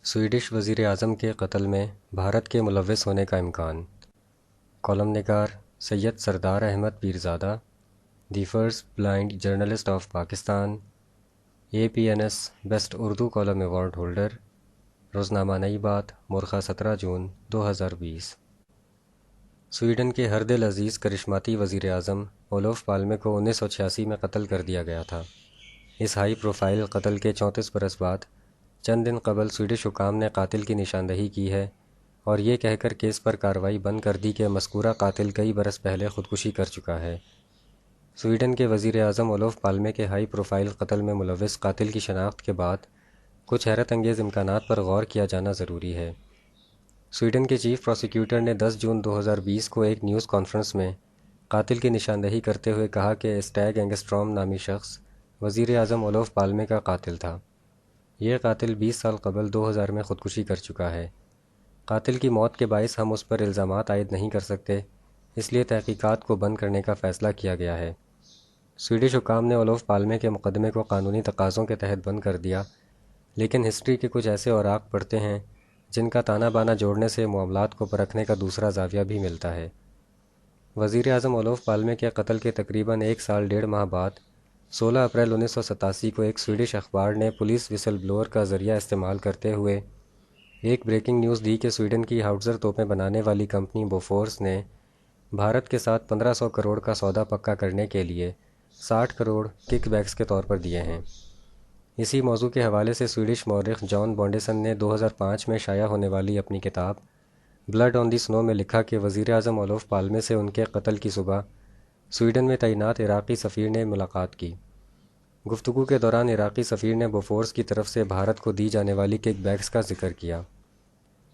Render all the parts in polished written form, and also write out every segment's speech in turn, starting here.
Swedish وزیر اعظم کے قتل میں بھارت کے ملوث ہونے کا امکان۔ کالم نگار Syed Sardar Ahmed Pirzada, the first blind journalist of Pakistan, APNS best Urdu column award holder, روزنامہ نئی بات، مورخہ 17 جون 2020۔ سویڈن کے ہر دل عزیز کرشماتی وزیر اعظم اولوف پالمے کو 1986 میں قتل کر دیا گیا تھا۔ اس ہائی پروفائل قتل کے 34 برس بعد چند دن قبل سویڈش حکام نے قاتل کی نشاندہی کی ہے اور یہ کہہ کر کیس پر کارروائی بند کر دی کہ مذکورہ قاتل کئی برس پہلے خودکشی کر چکا ہے۔ سویڈن کے وزیر اعظم اولوف پالمے کے ہائی پروفائل قتل میں ملوث قاتل کی شناخت کے بعد کچھ حیرت انگیز امکانات پر غور کیا جانا ضروری ہے۔ سویڈن کے چیف پروسیکیوٹر نے 10 جون 2020 کو ایک نیوز کانفرنس میں قاتل کی نشاندہی کرتے ہوئے کہا کہ اسٹیگ اینگسٹرام نامی شخص وزیر اعظم اولوف پالمے کا قاتل تھا۔ یہ قاتل 20 سال قبل 2000 میں خودکشی کر چکا ہے۔ قاتل کی موت کے باعث ہم اس پر الزامات عائد نہیں کر سکتے، اس لیے تحقیقات کو بند کرنے کا فیصلہ کیا گیا ہے۔ سویڈش حکام نے اولوف پالمے کے مقدمے کو قانونی تقاضوں کے تحت بند کر دیا، لیکن ہسٹری کے کچھ ایسے اوراق پڑھتے ہیں جن کا تانا بانا جوڑنے سے معاملات کو پرکھنے کا دوسرا زاویہ بھی ملتا ہے۔ وزیر اعظم اولوف پالمے کے قتل کے تقریباً 1 سال 1.5 ماہ بعد 16 اپریل 1987 کو ایک سویڈش اخبار نے پولیس وسل بلوئر کا ذریعہ استعمال کرتے ہوئے ایک بریکنگ نیوز دی کہ سویڈن کی ہاؤٹزر توپیں بنانے والی کمپنی بوفورس نے بھارت کے ساتھ 1500 کروڑ کا سودا پکا کرنے کے لیے 60 کروڑ کک بیکس کے طور پر دیے ہیں۔ اسی موضوع کے حوالے سے سویڈش مورخ جان بونڈیسن نے 2005 میں شائع ہونے والی اپنی کتاب بلڈ آن دی سنو میں لکھا کہ وزیر اعظم اولوف پالمے سے ان کے قتل کی صبح سویڈن میں تعینات عراقی سفیر نے ملاقات کی۔ گفتگو کے دوران عراقی سفیر نے بوفورس کی طرف سے بھارت کو دی جانے والی کک بیکس کا ذکر کیا۔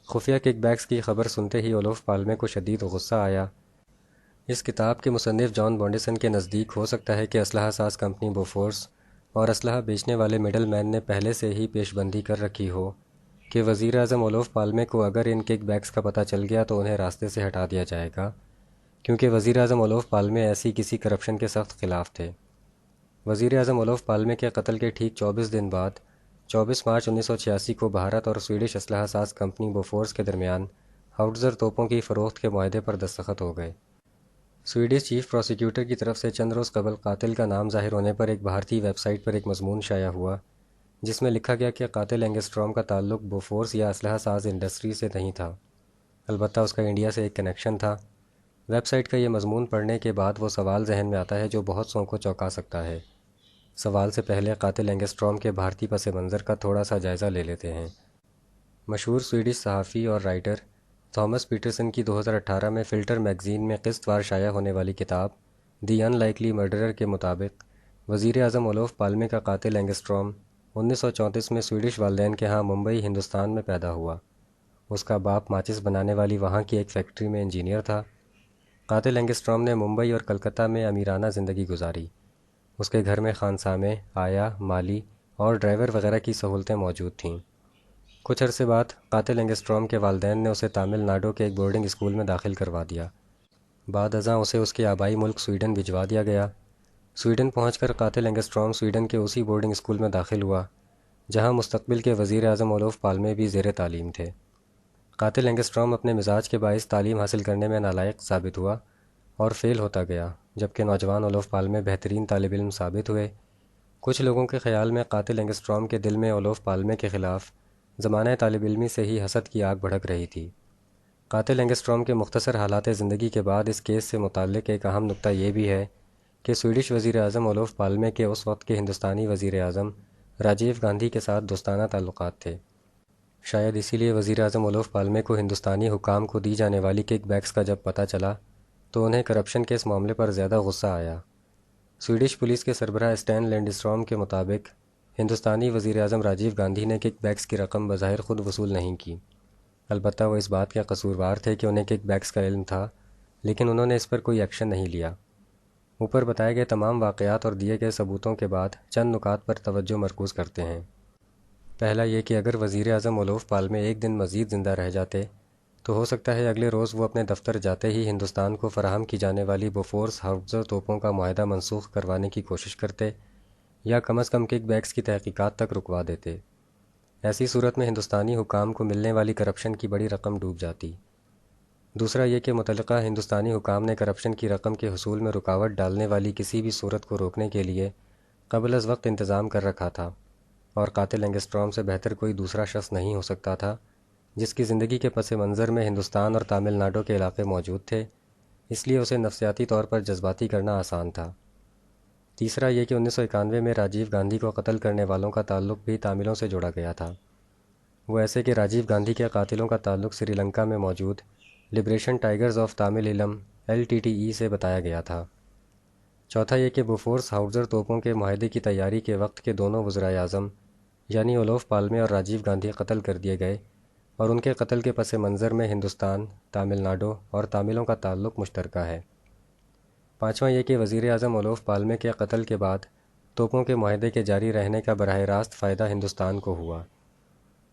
خفیہ کک بیکس کی خبر سنتے ہی اولوف پالمے کو شدید غصہ آیا۔ اس کتاب کے مصنف جان بونڈیسن کے نزدیک ہو سکتا ہے کہ اسلحہ ساز کمپنی بوفورس اور اسلحہ بیچنے والے مڈل مین نے پہلے سے ہی پیش بندی کر رکھی ہو کہ وزیر اعظم اولوف پالمے کو اگر ان کک بیکس کا پتہ چل گیا تو انہیں راستے سے ہٹا دیا جائے گا، کیونکہ وزیر اعظم اولوف پالمے ایسی کسی کرپشن کے سخت خلاف تھے۔ وزیر اعظم اولوف پالمے کے قتل کے ٹھیک 24 دن بعد 24 مارچ 1986 کو بھارت اور سویڈش اسلحہ ساز کمپنی بوفورس کے درمیان ہاؤٹزر توپوں کی فروخت کے معاہدے پر دستخط ہو گئے۔ سویڈش چیف پروسیکیوٹر کی طرف سے چند روز قبل قاتل کا نام ظاہر ہونے پر ایک بھارتی ویب سائٹ پر ایک مضمون شائع ہوا جس میں لکھا گیا کہ قاتل اینگسٹرام کا تعلق بوفورس یا اسلحہ ساز انڈسٹری سے نہیں تھا، البتہ اس کا انڈیا سے ایک کنیکشن تھا۔ ویب سائٹ کا یہ مضمون پڑھنے کے بعد وہ سوال ذہن میں آتا ہے جو بہت سو کو چونکا سکتا ہے۔ سوال سے پہلے قاتل اینگسٹرام کے بھارتی پس منظر کا تھوڑا سا جائزہ لے لیتے ہیں۔ مشہور سویڈش صحافی اور رائٹر تھامس پیٹرسن کی 2018 میں فلٹر میگزین میں قسط وار شائع ہونے والی کتاب دی ان لائکلی مرڈرر کے مطابق وزیر اعظم اولوف پالمے کا قاتل اینگسٹرام 1934 میں سویڈش والدین کے ہاں ممبئی ہندوستان میں پیدا ہوا۔ اس کا باپ ماچس بنانے والی وہاں کی ایک فیکٹری میں انجینئر تھا۔ قاتل اینگسٹرام نے ممبئی اور کلکتہ میں امیرانہ زندگی گزاری۔ اس کے گھر میں خانسامے، آیا، مالی اور ڈرائیور وغیرہ کی سہولتیں موجود تھیں۔ کچھ عرصے بعد قاتل اینگسٹرام کے والدین نے اسے تامل ناڈو کے ایک بورڈنگ اسکول میں داخل کروا دیا۔ بعد ازاں اسے اس کے آبائی ملک سویڈن بھجوا دیا گیا۔ سویڈن پہنچ کر قاتل اینگسٹرام سویڈن کے اسی بورڈنگ اسکول میں داخل ہوا جہاں مستقبل کے وزیر اعظم اولوف پالمے بھی زیر تعلیم تھے۔ قاتل اینگسٹرام اپنے مزاج کے باعث تعلیم حاصل کرنے میں نالائق ثابت ہوا اور فیل ہوتا گیا، جبکہ نوجوان اولوف پالمے بہترین طالب علم ثابت ہوئے۔ کچھ لوگوں کے خیال میں قاتل اینگسٹرام کے دل میں اولوف پالمے کے خلاف زمانہ طالب علمی سے ہی حسد کی آگ بھڑک رہی تھی۔ قاتل اینگسٹرام کے مختصر حالات زندگی کے بعد اس کیس سے متعلق ایک اہم نکتہ یہ بھی ہے کہ سویڈش وزیر اعظم اولوف پالمے کے اس وقت کے ہندوستانی وزیر اعظم راجیو گاندھی کے ساتھ دوستانہ تعلقات تھے۔ شاید اسی لیے وزیر اعظم اولوف پالمے کو ہندوستانی حکام کو دی جانے والی کک بیکس کا جب پتہ چلا تو انہیں کرپشن کے اس معاملے پر زیادہ غصہ آیا۔ سویڈش پولیس کے سربراہ اسٹین لینڈسٹرام کے مطابق ہندوستانی وزیر اعظم راجیو گاندھی نے کک بیکس کی رقم بظاہر خود وصول نہیں کی، البتہ وہ اس بات کے قصوروار تھے کہ انہیں کک بیکس کا علم تھا، لیکن انہوں نے اس پر کوئی ایکشن نہیں لیا۔ اوپر بتائے گئے تمام واقعات اور دیے گئے ثبوتوں کے بعد چند نکات پر توجہ مرکوز کرتے ہیں۔ پہلا یہ کہ اگر وزیر اعظم اولوف پالمے ایک دن مزید زندہ رہ جاتے تو ہو سکتا ہے اگلے روز وہ اپنے دفتر جاتے ہی ہندوستان کو فراہم کی جانے والی بوفورس ہاؤٹزر توپوں کا معاہدہ منسوخ کروانے کی کوشش کرتے یا کم از کم کک بیکس کی تحقیقات تک رکوا دیتے۔ ایسی صورت میں ہندوستانی حکام کو ملنے والی کرپشن کی بڑی رقم ڈوب جاتی۔ دوسرا یہ کہ متعلقہ ہندوستانی حکام نے کرپشن کی رقم کے حصول میں رکاوٹ ڈالنے والی کسی بھی صورت کو روکنے کے لیے قبل از وقت انتظام کر رکھا تھا، اور قاتل اینگسٹرام سے بہتر کوئی دوسرا شخص نہیں ہو سکتا تھا جس کی زندگی کے پس منظر میں ہندوستان اور تامل ناڈو کے علاقے موجود تھے، اس لیے اسے نفسیاتی طور پر جذباتی کرنا آسان تھا۔ تیسرا یہ کہ 1991 میں راجیو گاندھی کو قتل کرنے والوں کا تعلق بھی تاملوں سے جوڑا گیا تھا، وہ ایسے کہ راجیو گاندھی کے قاتلوں کا تعلق سری لنکا میں موجود liberation tigers of Tamil Eelam LTTE سے بتایا گیا تھا۔ چوتھا یہ کہ بوفورس ہاؤزر توپوں کے معاہدے کی تیاری کے وقت کے دونوں وزرائے اعظم یعنی اولوف پالمے اور راجیو گاندھی قتل کر دیے گئے، اور ان کے قتل کے پس منظر میں ہندوستان، تامل ناڈو اور تاملوں کا تعلق مشترکہ ہے۔ پانچواں یہ کہ وزیر اعظم اولوف پالمے کے قتل کے بعد توپوں کے معاہدے کے جاری رہنے کا براہ راست فائدہ ہندوستان کو ہوا۔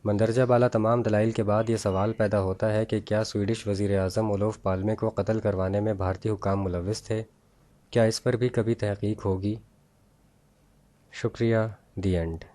مندرجہ بالا تمام دلائل کے بعد یہ سوال پیدا ہوتا ہے کہ کیا سویڈش وزیر اعظم اولوف پالمے کو قتل کروانے میں بھارتی حکام ملوث تھے؟ کیا اس پر بھی کبھی تحقیق ہوگی؟ شکریہ۔ The end.